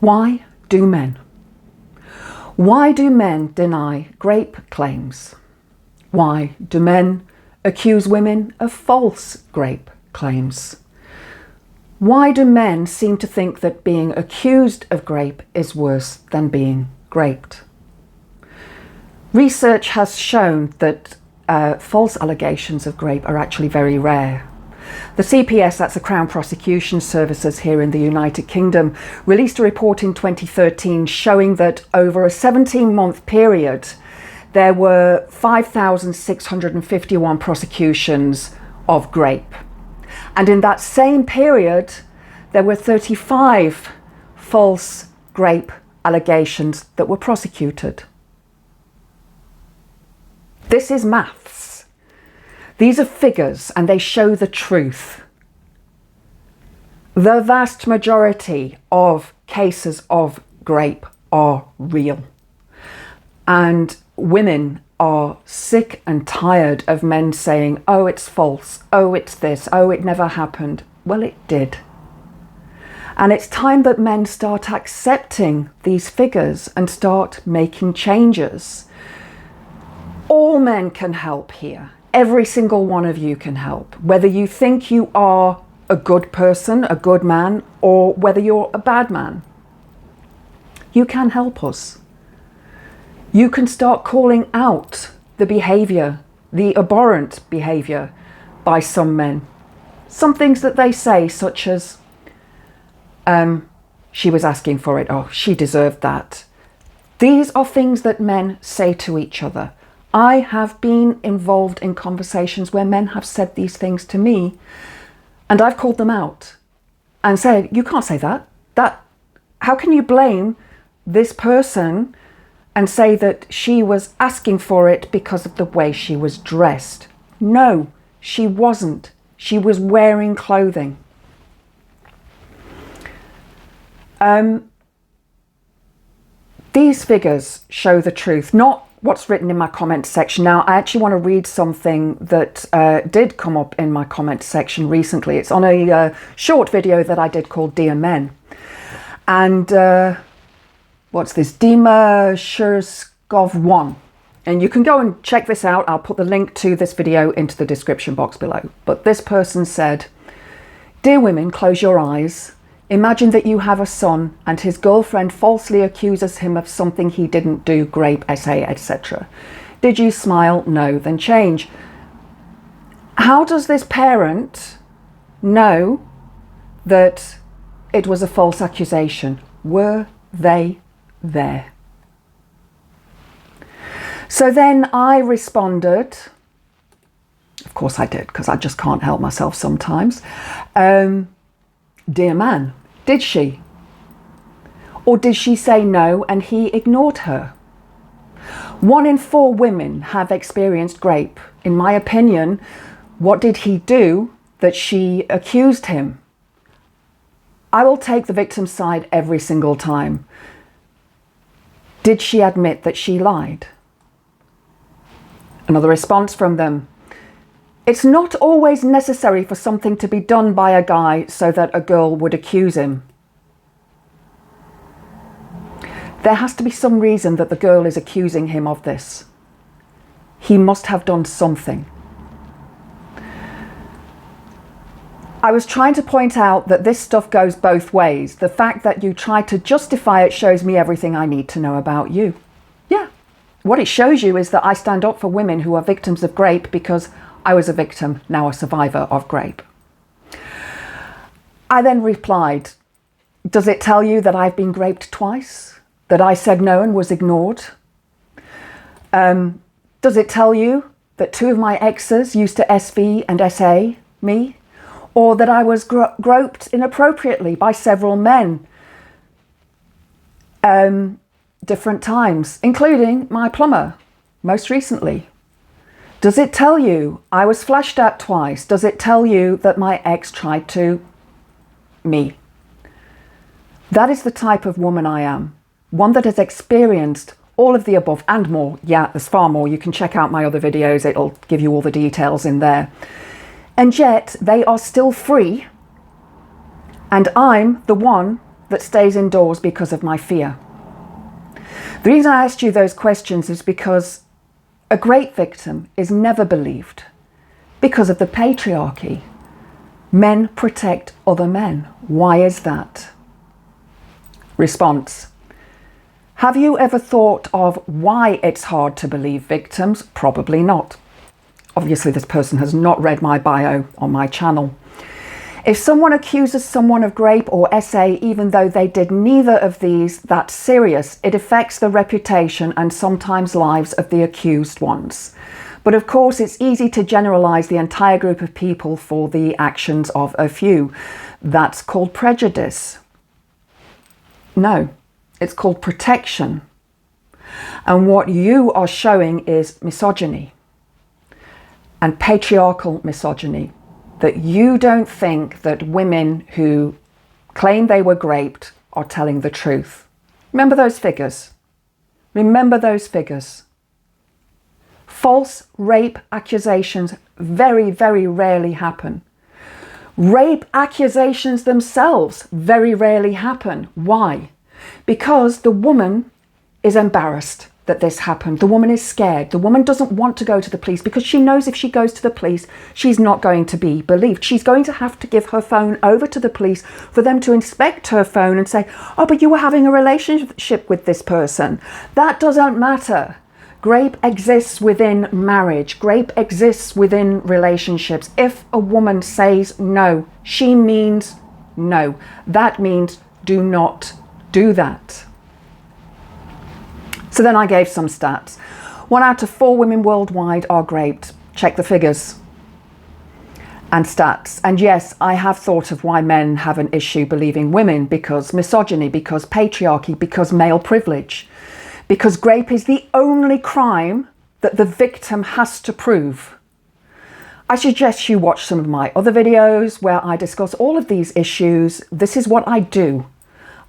Why do men? Why do men deny grape claims? Why do men accuse women of false grape claims? Why do men seem to think that being accused of grape is worse than being graped? Research has shown that false allegations of grape are actually very rare. The CPS, that's the Crown Prosecution Services here in the United Kingdom, released a report in 2013 showing that over a 17-month period, there were 5,651 prosecutions of grape. And in that same period, there were 35 false grape allegations that were prosecuted. This is maths. These are figures and they show the truth. The vast majority of cases of grape are real. And women are sick and tired of men saying, oh, it's false, oh, it's this, oh, it never happened. Well, it did. And it's time that men start accepting these figures and start making changes. All men can help here. Every single one of you can help. Whether you think you are a good person, a good man, or whether you're a bad man, you can help us. You can start calling out the behaviour, the abhorrent behaviour by some men. Some things that they say, such as, she was asking for it, oh, she deserved that. These are things that men say to each other. I have been involved in conversations where men have said these things to me, and I've called them out and said, you can't say that. How can you blame this person and say that she was asking for it because of the way she was dressed? No, she wasn't. She was wearing clothing. These figures show the truth, not what's written in my comment section. Now, I actually want to read something that did come up in my comment section recently. It's on a short video that I did called Dear Men. And what's this? Dima Shurskov 1. And you can go and check this out. I'll put the link to this video into the description box below. But this person said, dear women, close your eyes. Imagine that you have a son and his girlfriend falsely accuses him of something he didn't do, grape, essay, etc. Did you smile? No, then change. How does this parent know that it was a false accusation? Were they there? So then I responded, of course I did, because I just can't help myself sometimes. Dear man, did she? Or did she say no and he ignored her? 1 in 4 women have experienced grape. In my opinion, what did he do that she accused him? I will take the victim's side every single time. Did she admit that she lied? Another response from them. It's not always necessary for something to be done by a guy so that a girl would accuse him. There has to be some reason that the girl is accusing him of this. He must have done something. I was trying to point out that this stuff goes both ways. The fact that you try to justify it shows me everything I need to know about you. Yeah. What it shows you is that I stand up for women who are victims of grape because I was a victim, now a survivor of grape. I then replied, does it tell you that I've been graped twice? That I said no and was ignored? Does it tell you that 2 of my exes used to SV and SA me? Or that I was groped inappropriately by several men different times, including my plumber, most recently? Does it tell you I was flashed at twice? Does it tell you that my ex tried to me? That is the type of woman I am. One that has experienced all of the above and more. Yeah, there's far more. You can check out my other videos. It'll give you all the details in there. And yet they are still free. And I'm the one that stays indoors because of my fear? The reason I asked you those questions is because a grape victim is never believed because of the patriarchy. Men protect other men. Why is that? Response. Have you ever thought of why it's hard to believe victims? Probably not. Obviously, this person has not read my bio on my channel. If someone accuses someone of grape or SA, even though they did neither of these, that's serious. It affects the reputation and sometimes lives of the accused ones. But of course, it's easy to generalize the entire group of people for the actions of a few. That's called prejudice. No, it's called protection. And what you are showing is misogyny and patriarchal misogyny. That you don't think that women who claim they were raped are telling the truth. Remember those figures. Remember those figures. False rape accusations very, very rarely happen. Rape accusations themselves very rarely happen. Why? Because the woman is embarrassed that this happened. The woman is scared. The woman doesn't want to go to the police because she knows if she goes to the police, she's not going to be believed. She's going to have to give her phone over to the police for them to inspect her phone and say, oh, but you were having a relationship with this person. That doesn't matter. Grape exists within marriage. Grape exists within relationships. If a woman says no, she means no. That means do not do that. So then I gave some stats. 1 out of 4 women worldwide are raped. Check the figures and stats. And yes, I have thought of why men have an issue believing women, because misogyny, because patriarchy, because male privilege, because rape is the only crime that the victim has to prove. I suggest you watch some of my other videos where I discuss all of these issues. This is what I do.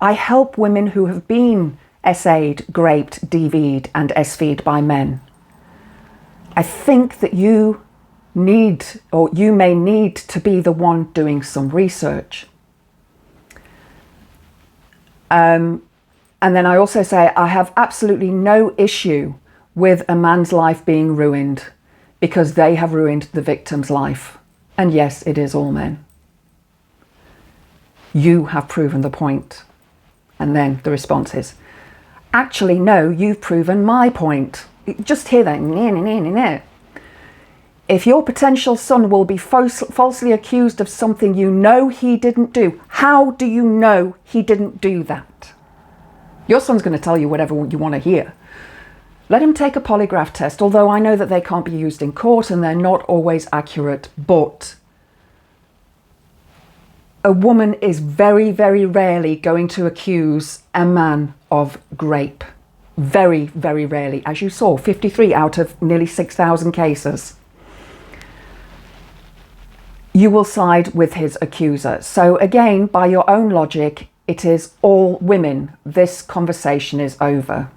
I help women who have been SA'd, graped, DV'd and SV'd by men. I think that you need, or you may need to be the one doing some research. And then I also say I have absolutely no issue with a man's life being ruined because they have ruined the victim's life. And yes, it is all men. You have proven the point. And then the response is, actually, no, you've proven my point. Just hear that. If your potential son will be falsely accused of something you know he didn't do, how do you know he didn't do that? Your son's going to tell you whatever you want to hear. Let him take a polygraph test, although I know that they can't be used in court and they're not always accurate, but a woman is very, very rarely going to accuse a man of grape. Very, very rarely. As you saw, 53 out of nearly 6,000 cases. You will side with his accuser. So again, by your own logic, it is all women. This conversation is over.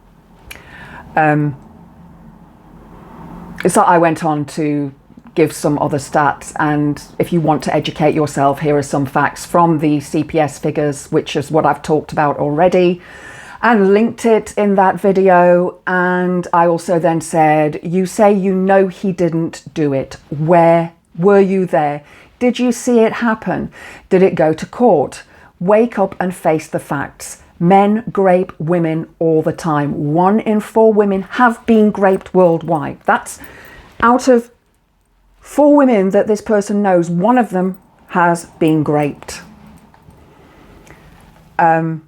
So I went on to give some other stats, and if you want to educate yourself, here are some facts from the CPS figures, which is what I've talked about already, and linked it in that video. And I also then said, you say you know he didn't do it. Where were you there? Did you see it happen? Did it go to court? Wake up and face the facts. Men grape women all the time. 1 in 4 women have been raped worldwide. That's out of 4 women that this person knows, 1 of them has been raped. Sorry,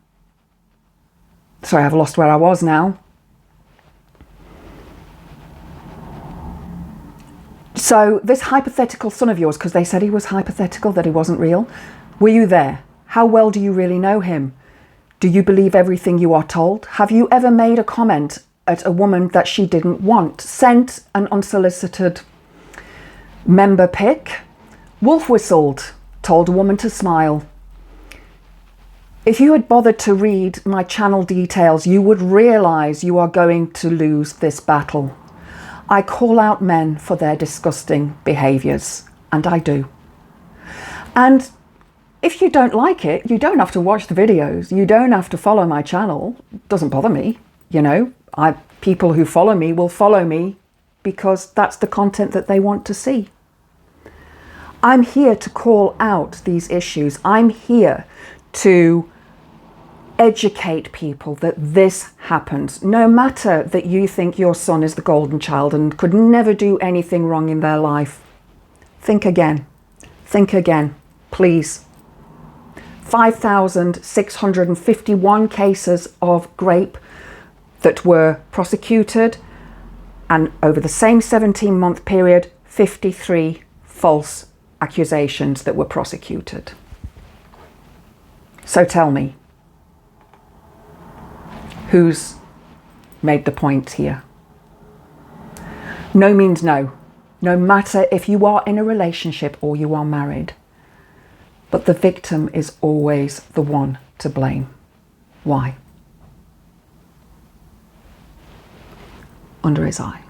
I've lost where I was now. So this hypothetical son of yours, because they said he was hypothetical, that he wasn't real. Were you there? How well do you really know him? Do you believe everything you are told? Have you ever made a comment at a woman that she didn't want? Sent an unsolicited member pic? Wolf whistled, told a woman to smile. If you had bothered to read my channel details, you would realise you are going to lose this battle. I call out men for their disgusting behaviours, and I do. And if you don't like it, you don't have to watch the videos. You don't have to follow my channel. It doesn't bother me. You know, people who follow me will follow me because that's the content that they want to see. I'm here to call out these issues. I'm here to educate people that this happens. No matter that you think your son is the golden child and could never do anything wrong in their life, think again. Think again, please. 5,651 cases of Grape that were prosecuted, and over the same 17-month period, 53 false accusations that were prosecuted. So tell me, who's made the point here? No means no, no matter if you are in a relationship or you are married. But the victim is always the one to blame. Why? Under his eye.